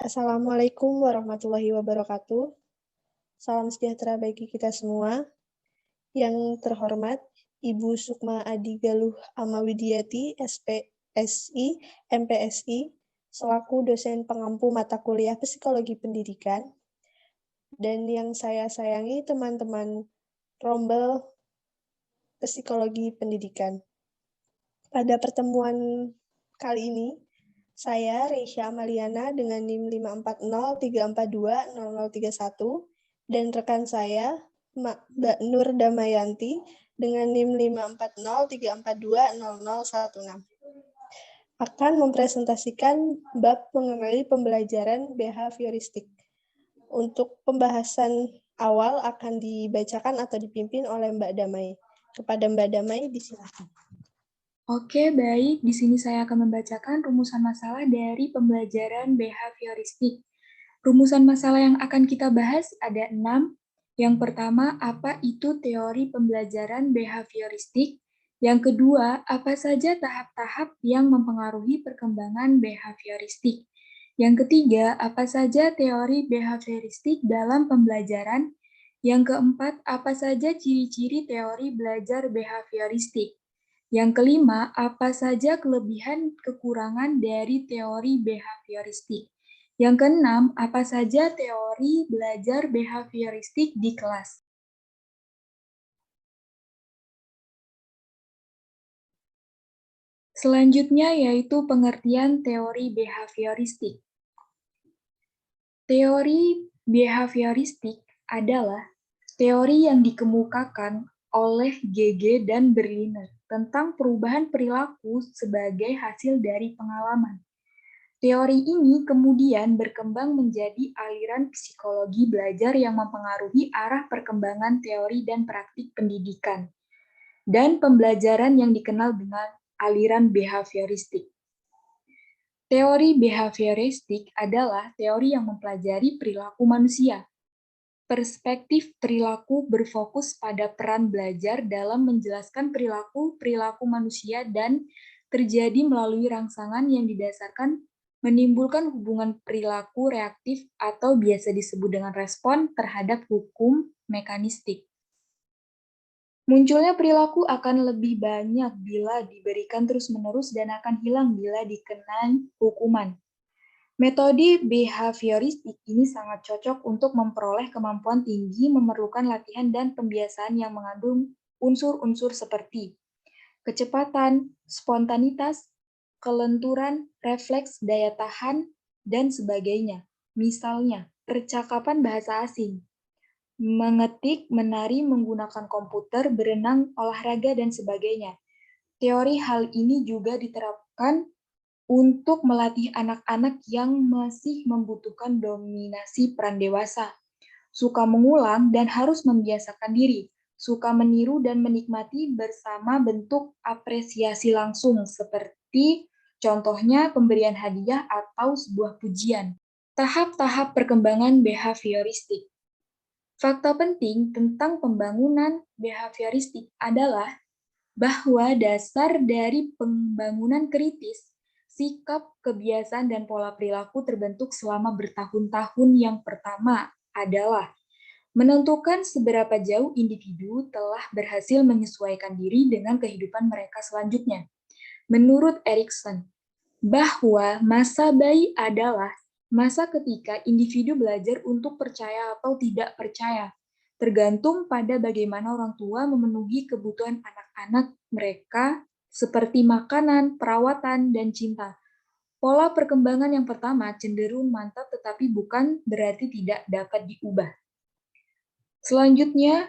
Assalamualaikum warahmatullahi wabarakatuh. Salam sejahtera bagi kita semua. Yang terhormat, Ibu Sukma Adi Galuh Amawidiati, SPSI, MPSI, selaku dosen pengampu mata kuliah Psikologi Pendidikan, dan yang saya sayangi teman-teman Rombel Psikologi Pendidikan. Pada pertemuan kali ini, saya, Reisha Amaliana, dengan NIM 54034200031, dan rekan saya, Mbak Nur Damayanti, dengan NIM 54034200016, akan mempresentasikan bab mengenai pembelajaran behavioristik. Untuk pembahasan awal akan dibacakan atau dipimpin oleh Mbak Damai. Kepada Mbak Damai, disilakan. Oke, baik. Di sini saya akan membacakan rumusan masalah dari pembelajaran behavioristik. Rumusan masalah yang akan kita bahas ada 6. Yang pertama, apa itu teori pembelajaran behavioristik? Yang kedua, apa saja tahap-tahap yang mempengaruhi perkembangan behavioristik? Yang ketiga, apa saja teori behavioristik dalam pembelajaran? Yang keempat, apa saja ciri-ciri teori belajar behavioristik? Yang kelima, apa saja kelebihan kekurangan dari teori behavioristik? Yang keenam, apa saja teori belajar behavioristik di kelas? Selanjutnya yaitu pengertian teori behavioristik. Teori behavioristik adalah teori yang dikemukakan oleh G.G. dan Berliner tentang perubahan perilaku sebagai hasil dari pengalaman. Teori ini kemudian berkembang menjadi aliran psikologi belajar yang mempengaruhi arah perkembangan teori dan praktik pendidikan, dan pembelajaran yang dikenal dengan aliran behavioristik. Teori behavioristik adalah teori yang mempelajari perilaku manusia. Perspektif perilaku berfokus pada peran belajar dalam menjelaskan perilaku manusia dan terjadi melalui rangsangan yang didasarkan menimbulkan hubungan perilaku reaktif atau biasa disebut dengan respon terhadap hukum mekanistik. Munculnya perilaku akan lebih banyak bila diberikan terus-menerus dan akan hilang bila dikenai hukuman. Metode behavioristik ini sangat cocok untuk memperoleh kemampuan tinggi, memerlukan latihan dan pembiasaan yang mengandung unsur-unsur seperti kecepatan, spontanitas, kelenturan, refleks, daya tahan, dan sebagainya. Misalnya, percakapan bahasa asing, mengetik, menari, menggunakan komputer, berenang, olahraga, dan sebagainya. Teori hal ini juga diterapkan untuk melatih anak-anak yang masih membutuhkan dominasi peran dewasa, suka mengulang dan harus membiasakan diri, suka meniru dan menikmati bersama bentuk apresiasi langsung, seperti contohnya pemberian hadiah atau sebuah pujian. Tahap-tahap perkembangan behavioristik. Fakta penting tentang pembangunan behavioristik adalah bahwa dasar dari pembangunan kritis, sikap, kebiasaan, dan pola perilaku terbentuk selama bertahun-tahun. Yang pertama adalah menentukan seberapa jauh individu telah berhasil menyesuaikan diri dengan kehidupan mereka selanjutnya. Menurut Erikson, bahwa masa bayi adalah masa ketika individu belajar untuk percaya atau tidak percaya, tergantung pada bagaimana orang tua memenuhi kebutuhan anak-anak mereka seperti makanan, perawatan, dan cinta. Pola perkembangan yang pertama cenderung mantap tetapi bukan berarti tidak dapat diubah. Selanjutnya,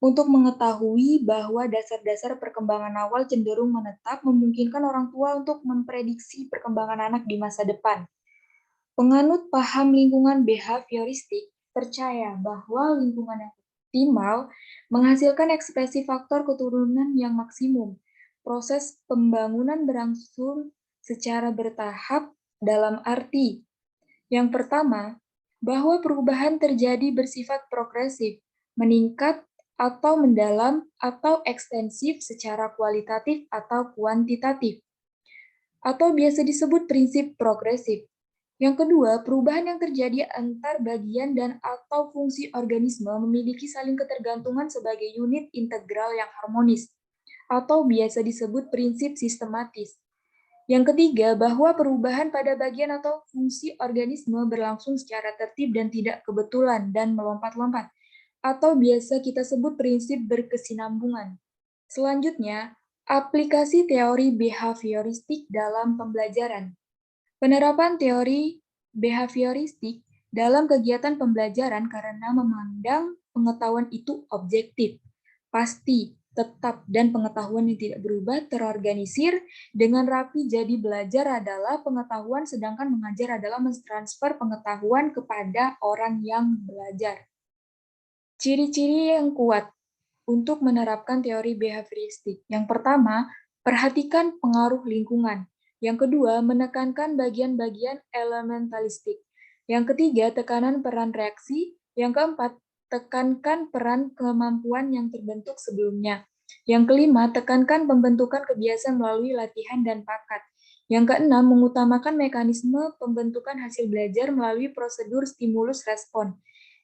untuk mengetahui bahwa dasar-dasar perkembangan awal cenderung menetap, memungkinkan orang tua untuk memprediksi perkembangan anak di masa depan. Penganut paham lingkungan behavioristik percaya bahwa lingkungan yang optimal menghasilkan ekspresi faktor keturunan yang maksimum. Proses pembangunan berlangsung secara bertahap dalam arti yang pertama, bahwa perubahan terjadi bersifat progresif, meningkat atau mendalam atau ekstensif secara kualitatif atau kuantitatif, atau biasa disebut prinsip progresif. Yang kedua, perubahan yang terjadi antar bagian dan atau fungsi organisme memiliki saling ketergantungan sebagai unit integral yang harmonis, atau biasa disebut prinsip sistematis. Yang ketiga, bahwa perubahan pada bagian atau fungsi organisme berlangsung secara tertib dan tidak kebetulan dan melompat-lompat, atau biasa kita sebut prinsip berkesinambungan. Selanjutnya, aplikasi teori behavioristik dalam pembelajaran. Penerapan teori behavioristik dalam kegiatan pembelajaran karena memandang pengetahuan itu objektif, pasti, tetap, dan pengetahuan yang tidak berubah terorganisir dengan rapi. Jadi belajar adalah pengetahuan, sedangkan mengajar adalah mentransfer pengetahuan kepada orang yang belajar. Ciri-ciri yang kuat untuk menerapkan teori behavioristik. Yang pertama, perhatikan pengaruh lingkungan. Yang kedua, menekankan bagian-bagian elementalistik. Yang ketiga, tekanan peran reaksi. Yang keempat, tekankan peran kemampuan yang terbentuk sebelumnya. Yang kelima, tekankan pembentukan kebiasaan melalui latihan dan bakat. Yang keenam, mengutamakan mekanisme pembentukan hasil belajar melalui prosedur stimulus respon.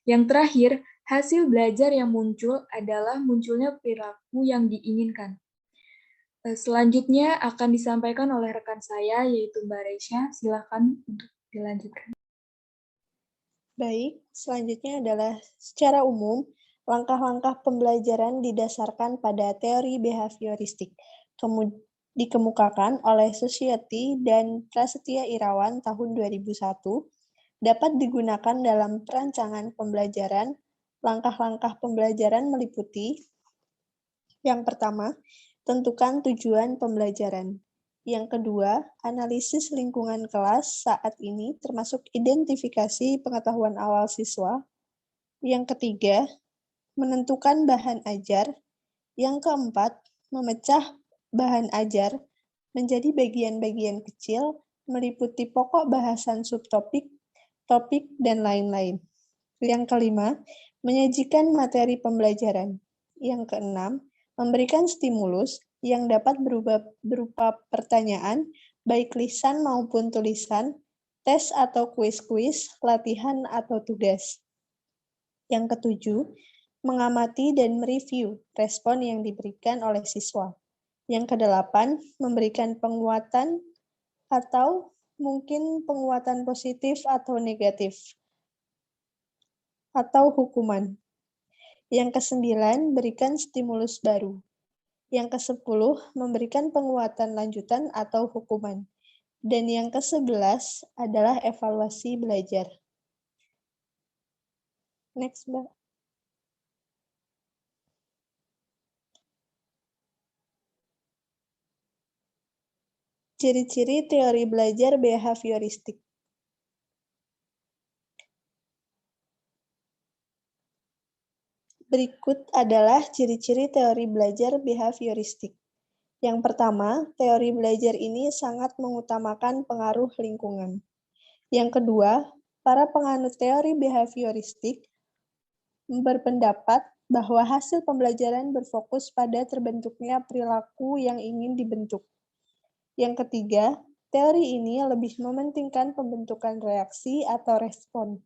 Yang terakhir, hasil belajar yang muncul adalah munculnya perilaku yang diinginkan. Selanjutnya akan disampaikan oleh rekan saya, yaitu Mbak Resya. Silakan untuk dilanjutkan. Baik, selanjutnya adalah secara umum, langkah-langkah pembelajaran didasarkan pada teori behavioristik, dikemukakan oleh Susiati dan Prasetya Irawan tahun 2001, dapat digunakan dalam perancangan pembelajaran. Langkah-langkah pembelajaran meliputi: yang pertama, tentukan tujuan pembelajaran. Yang kedua, analisis lingkungan kelas saat ini termasuk identifikasi pengetahuan awal siswa. Yang ketiga, menentukan bahan ajar. Yang keempat, memecah bahan ajar menjadi bagian-bagian kecil, meliputi pokok bahasan subtopik, topik, dan lain-lain. Yang kelima, menyajikan materi pembelajaran. Yang keenam, memberikan stimulus yang dapat berupa pertanyaan, baik lisan maupun tulisan, tes atau kuis-kuis, latihan atau tugas. Yang ketujuh, mengamati dan mereview respon yang diberikan oleh siswa. Yang kedelapan, memberikan penguatan atau mungkin penguatan positif atau negatif, atau hukuman. Yang kesembilan, berikan stimulus baru. Yang kesepuluh, memberikan penguatan lanjutan atau hukuman. Dan yang ke-11 adalah evaluasi belajar. Next, Mbak. Ciri-ciri teori belajar behavioristik. Berikut adalah ciri-ciri teori belajar behavioristik. Yang pertama, teori belajar ini sangat mengutamakan pengaruh lingkungan. Yang kedua, para penganut teori behavioristik berpendapat bahwa hasil pembelajaran berfokus pada terbentuknya perilaku yang ingin dibentuk. Yang ketiga, teori ini lebih mementingkan pembentukan reaksi atau respon.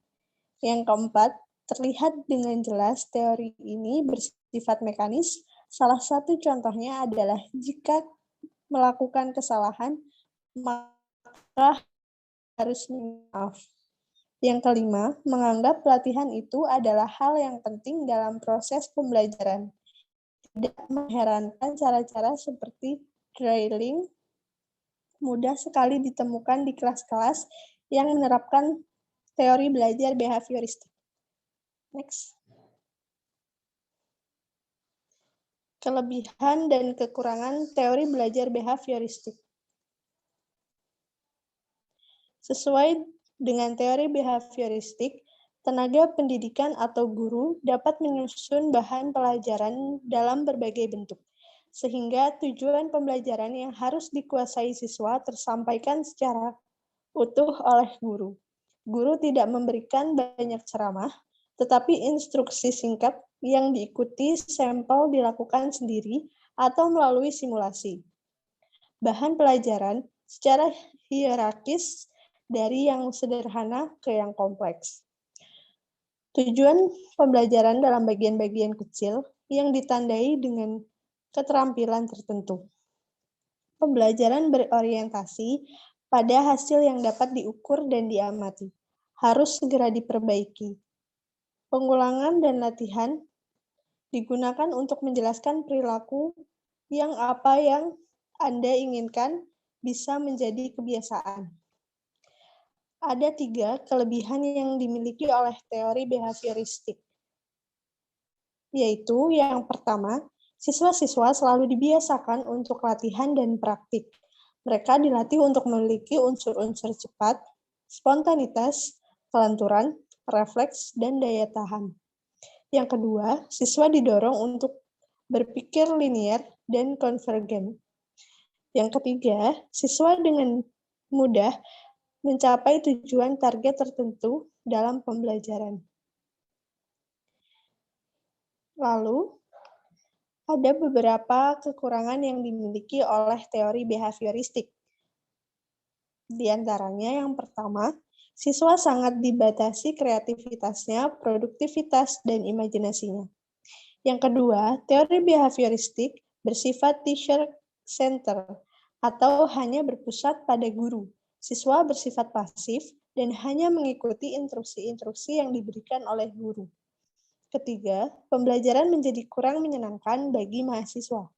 Yang keempat, terlihat dengan jelas teori ini bersifat mekanis. Salah satu contohnya adalah jika melakukan kesalahan, maka harus maaf. Yang kelima, menganggap pelatihan itu adalah hal yang penting dalam proses pembelajaran. Tidak mengherankan cara-cara seperti drilling mudah sekali ditemukan di kelas-kelas yang menerapkan teori belajar behavioristik. Next. Kelebihan dan kekurangan teori belajar behavioristik. Sesuai dengan teori behavioristik, tenaga pendidikan atau guru dapat menyusun bahan pelajaran dalam berbagai bentuk, sehingga tujuan pembelajaran yang harus dikuasai siswa tersampaikan secara utuh oleh guru. Guru tidak memberikan banyak ceramah, tetapi instruksi singkat yang diikuti sampel dilakukan sendiri atau melalui simulasi. Bahan pelajaran secara hierarkis dari yang sederhana ke yang kompleks. Tujuan pembelajaran dalam bagian-bagian kecil yang ditandai dengan keterampilan tertentu. Pembelajaran berorientasi pada hasil yang dapat diukur dan diamati. Harus segera diperbaiki. Pengulangan dan latihan digunakan untuk menjelaskan perilaku yang apa yang Anda inginkan bisa menjadi kebiasaan. Ada 3 kelebihan yang dimiliki oleh teori behavioristik, yaitu yang pertama, siswa-siswa selalu dibiasakan untuk latihan dan praktik. Mereka dilatih untuk memiliki unsur-unsur cepat, spontanitas, kelenturan, refleks, dan daya tahan. Yang kedua, siswa didorong untuk berpikir linier dan konvergen. Yang ketiga, siswa dengan mudah mencapai tujuan target tertentu dalam pembelajaran. Lalu, ada beberapa kekurangan yang dimiliki oleh teori behavioristik. Di antaranya yang pertama, siswa sangat dibatasi kreativitasnya, produktivitas, dan imajinasinya. Yang kedua, teori behavioristik bersifat teacher-centered atau hanya berpusat pada guru. Siswa bersifat pasif dan hanya mengikuti instruksi-instruksi yang diberikan oleh guru. Ketiga, pembelajaran menjadi kurang menyenangkan bagi mahasiswa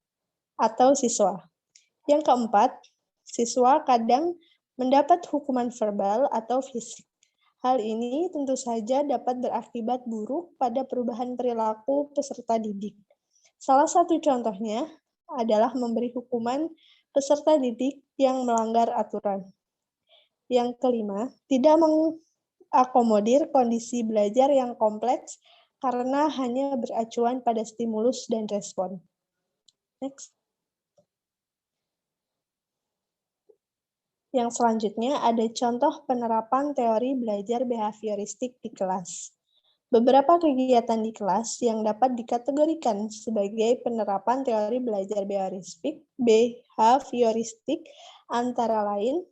atau siswa. Yang keempat, siswa kadang mendapat hukuman verbal atau fisik. Hal ini tentu saja dapat berakibat buruk pada perubahan perilaku peserta didik. Salah satu contohnya adalah memberi hukuman peserta didik yang melanggar aturan. Yang kelima, tidak mengakomodir kondisi belajar yang kompleks karena hanya beracuan pada stimulus dan respon. Next. Yang selanjutnya ada contoh penerapan teori belajar behavioristik di kelas. Beberapa kegiatan di kelas yang dapat dikategorikan sebagai penerapan teori belajar behavioristik antara lain,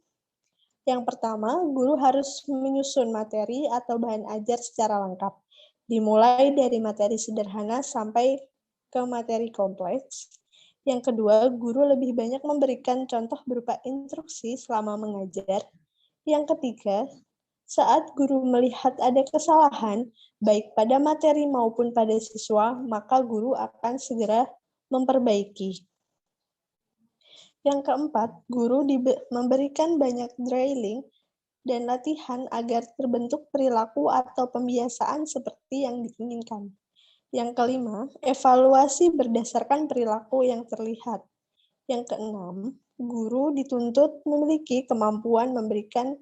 yang pertama, guru harus menyusun materi atau bahan ajar secara lengkap, dimulai dari materi sederhana sampai ke materi kompleks. Yang kedua, guru lebih banyak memberikan contoh berupa instruksi selama mengajar. Yang ketiga, saat guru melihat ada kesalahan, baik pada materi maupun pada siswa, maka guru akan segera memperbaiki. Yang keempat, guru memberikan banyak drilling dan latihan agar terbentuk perilaku atau pembiasaan seperti yang diinginkan. Yang kelima, evaluasi berdasarkan perilaku yang terlihat. Yang keenam, guru dituntut memiliki kemampuan memberikan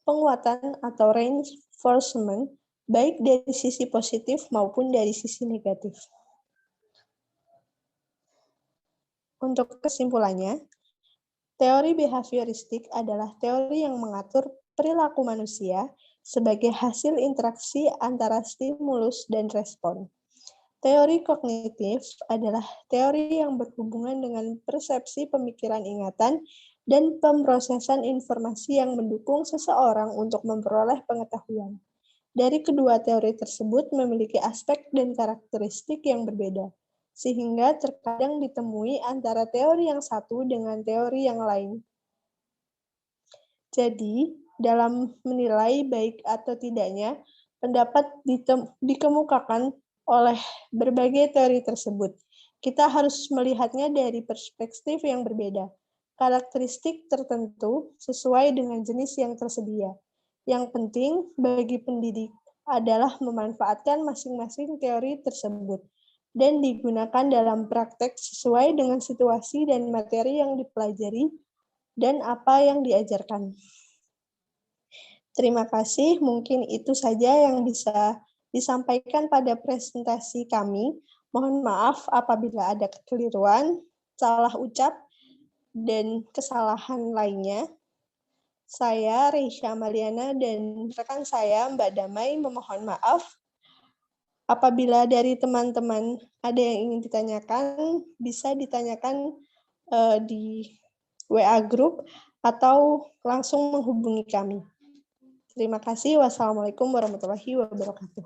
penguatan atau reinforcement baik dari sisi positif maupun dari sisi negatif. Untuk kesimpulannya, teori behavioristik adalah teori yang mengatur perilaku manusia sebagai hasil interaksi antara stimulus dan respon. Teori kognitif adalah teori yang berhubungan dengan persepsi pemikiran ingatan dan pemrosesan informasi yang mendukung seseorang untuk memperoleh pengetahuan. Dari kedua teori tersebut memiliki aspek dan karakteristik yang berbeda, sehingga terkadang ditemui antara teori yang satu dengan teori yang lain. Jadi, dalam menilai baik atau tidaknya, pendapat dikemukakan oleh berbagai teori tersebut. Kita harus melihatnya dari perspektif yang berbeda, karakteristik tertentu sesuai dengan jenis yang tersedia. Yang penting bagi pendidik adalah memanfaatkan masing-masing teori tersebut dan digunakan dalam praktek sesuai dengan situasi dan materi yang dipelajari dan apa yang diajarkan. Terima kasih, mungkin itu saja yang bisa disampaikan pada presentasi kami. Mohon maaf apabila ada kekeliruan, salah ucap, dan kesalahan lainnya. Saya, Reisha Maliana, dan rekan saya, Mbak Damai, memohon maaf. Apabila dari teman-teman ada yang ingin ditanyakan, bisa ditanyakan di WA Group atau langsung menghubungi kami. Terima kasih. Wassalamualaikum warahmatullahi wabarakatuh.